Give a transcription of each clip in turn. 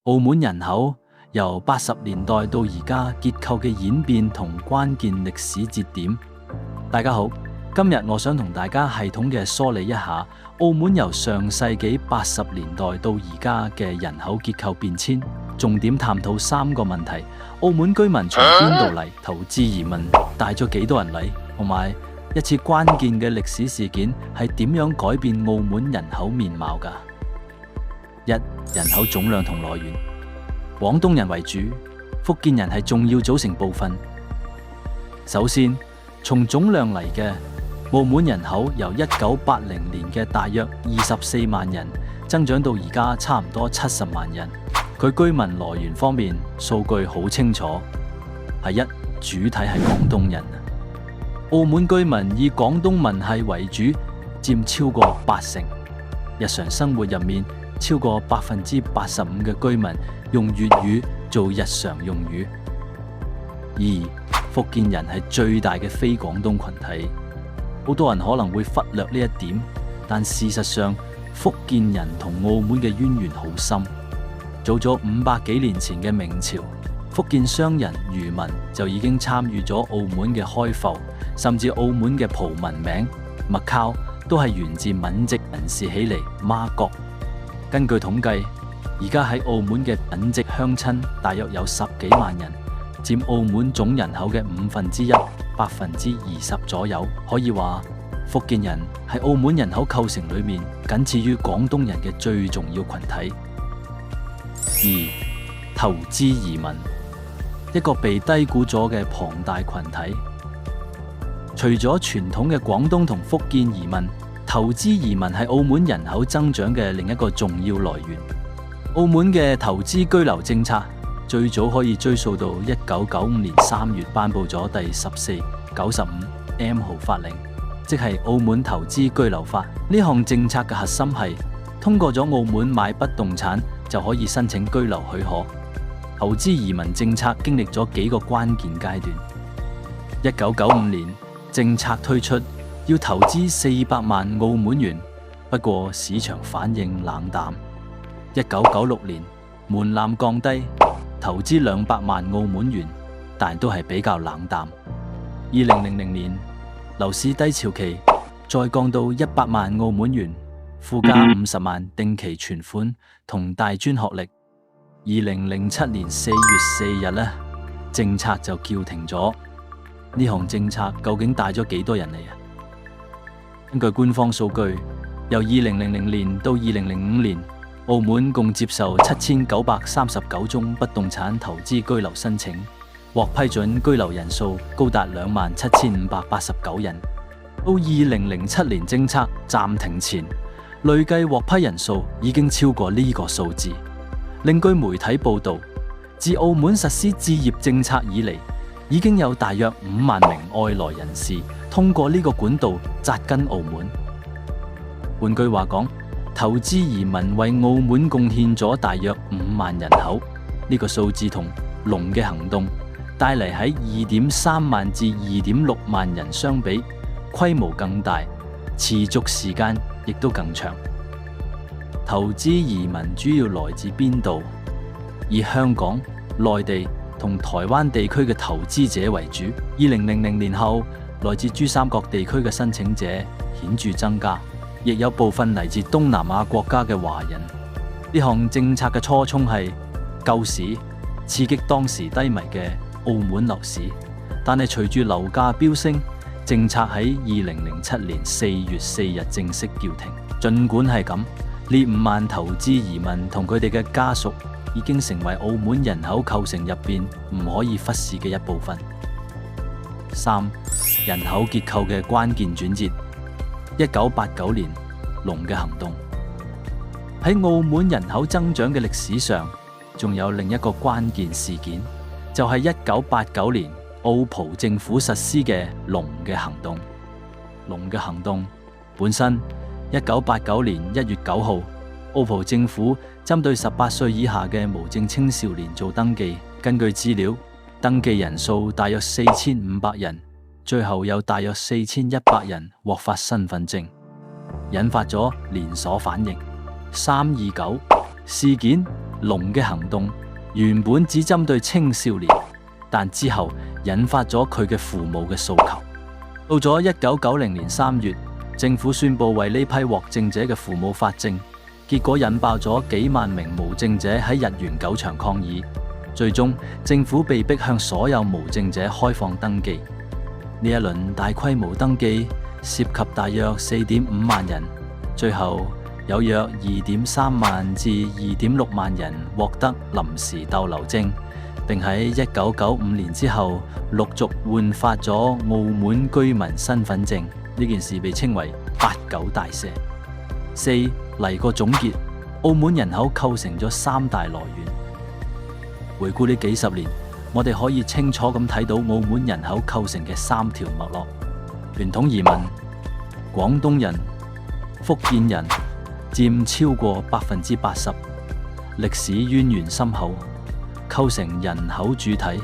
澳門人口由80年代到而家結構嘅演變同關鍵歷史節點。大家好，今日我想同大家系統嘅梳理一下澳門由上世紀80年代到而家嘅人口結構變遷，重點探討3個問題：澳門居民從邊度嚟，投資移民帶咗幾多人嚟，同埋一次關鍵嘅歷史事件係點樣改變澳門人口面貌㗎。1. 人口總量同來源。廣東人為主，福建人係重要組成部分。首先，從總量嚟嘅，澳門人口由1980年嘅大約24萬人增長到而家差唔多70萬人。佢居民來源方面，數據好清楚，係一，主體係廣東人。澳門居民以廣東民系為主，佔超過80%。日常生活入面，超過85%嘅居民用粵語做日常用語。2. 福建人係最大嘅非廣東群體，好多人可能會忽略呢一點，但事實上福建人同澳門嘅淵源好深。早咗500幾年前嘅明朝，福建商人漁民就已經參與咗澳門嘅開埠，甚至澳門嘅葡文名麥考都係源自閩籍人士起嚟媽閣。根據統計，而家喺澳門嘅閩籍鄉親大約有10幾萬人，佔澳門總人口嘅1/5， 20% 左右。可以話，福建人係澳門人口構成裏面僅次於廣東人嘅最重要群體。2. 投資移民，一個被低估咗嘅龐大群體。除咗傳統嘅廣東同福建移民，投資移民係澳門人口增長嘅另一個重要來源。澳門嘅投資居留政策最早可以追溯到1995年3月頒布咗第1495M 號法令，即係澳門投資居留法。呢項政策嘅核心係通過咗澳門買不動產就可以申請居留許可。投資移民政策經歷咗幾個關鍵階段。1995年政策推出，要投資400萬澳門元，不過市場反應冷淡。1996年門檻降低，投資200萬澳門元，但都係比較冷淡。2000年樓市低潮期，再降到100萬澳門元，附加50萬定期存款同大專學歷。2007年4月4日呢，政策就叫停咗。呢項政策究竟帶咗幾多人嚟啊？根據官方數據，由2000年到2005年，澳門共接受7939宗不動產投資居留申請，獲批准居留人數高達27589人。到2007年政策暫停前，累計獲批人數已經超過呢個數字。另據媒體報道，自澳門實施置業政策以嚟，已經有大約5萬名外來人士通過呢個管道扎根澳門。換句話講，投資移民為澳門貢獻咗大約5萬人口。呢個數字同龍嘅行動帶嚟喺2.3萬至2.6萬人相比，規模更大，持續時間亦都更長。投資移民主要來自邊度？以香港、內地同台灣地區嘅投資者為主。2000年後，來自珠三角地區嘅申請者顯著增加，亦有部分嚟自東南亞國家嘅華人。呢項政策嘅初衷係救市，刺激當時低迷嘅澳門樓市。但係隨住樓價飆升，政策喺2007年4月4日正式叫停。儘管係咁，呢5萬投資移民同佢哋嘅家屬已經成為澳門人口構成入邊唔可以忽視嘅一部分。3. 人口結構嘅關鍵轉折。1989年龍嘅行動。喺澳門人口增長嘅歷史上，仲有另一個關鍵事件，就係1989年澳葡政府實施嘅龍嘅行動。龍嘅行動本身，1989年1月9號，澳葡政府針對18歲以下嘅無證青少年做登記。根據資料，登記人數大約4500人，最後有大約4100人獲發身份證，引發咗連鎖反應。329事件龍嘅行動原本只針對青少年，但之後引發咗佢嘅父母嘅訴求。到咗1990年3月，政府宣布為呢批獲證者嘅父母發證，結果引爆咗幾萬名無證者喺日元9場抗議。最終政府被迫向所有無證者開放登記。呢一輪大規模登記涉及大約4.5萬人，最後有約2.3萬至2.6萬人獲得臨時逗留證，並喺1995年之後陸續換發咗澳門居民身份證。呢件事被稱為89大赦。4嚟個總結，澳門人口構成咗3大來源。回顧呢幾十年，我哋可以清楚咁睇到澳門人口構成嘅3條脈絡：傳統移民、廣東人、福建人佔超過80%，歷史淵源深厚，構成人口主體。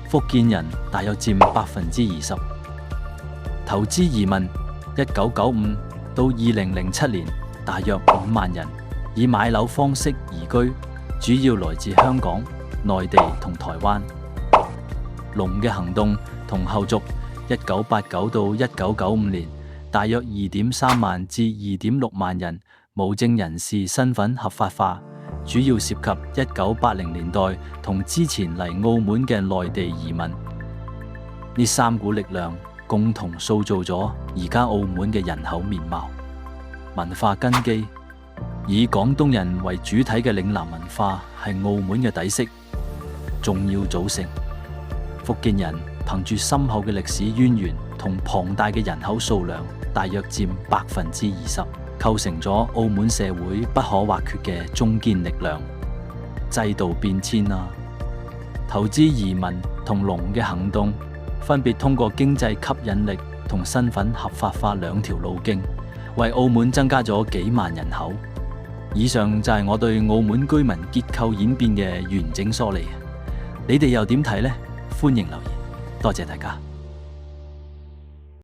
福建人大約佔20%。投資移民1995到2007年大約5萬人，以買樓方式移居，主要來自香港、內地同台灣。龍嘅行動同後續1989到1995年大約2.3萬至2.6萬人無證人士身份合法化，主要涉及1980年代同之前嚟澳門嘅內地移民。呢3股力量共同塑造咗而家澳門嘅人口面貌。文化根基，以廣東人為主體嘅嶺南文化係澳門嘅底色、重要組成。福建人憑住深厚嘅歷史淵源同龐大嘅人口數量，大約佔20%，構成咗澳門社會不可或缺嘅中堅力量。制度變遷啦，投資移民同龍嘅行動分別通過經濟吸引力同身份合法化2條路徑，為澳門增加咗幾萬人口。以上就係我對澳門居民結構演變嘅完整梳理。你哋又點睇呢？歡迎留言，多謝大家。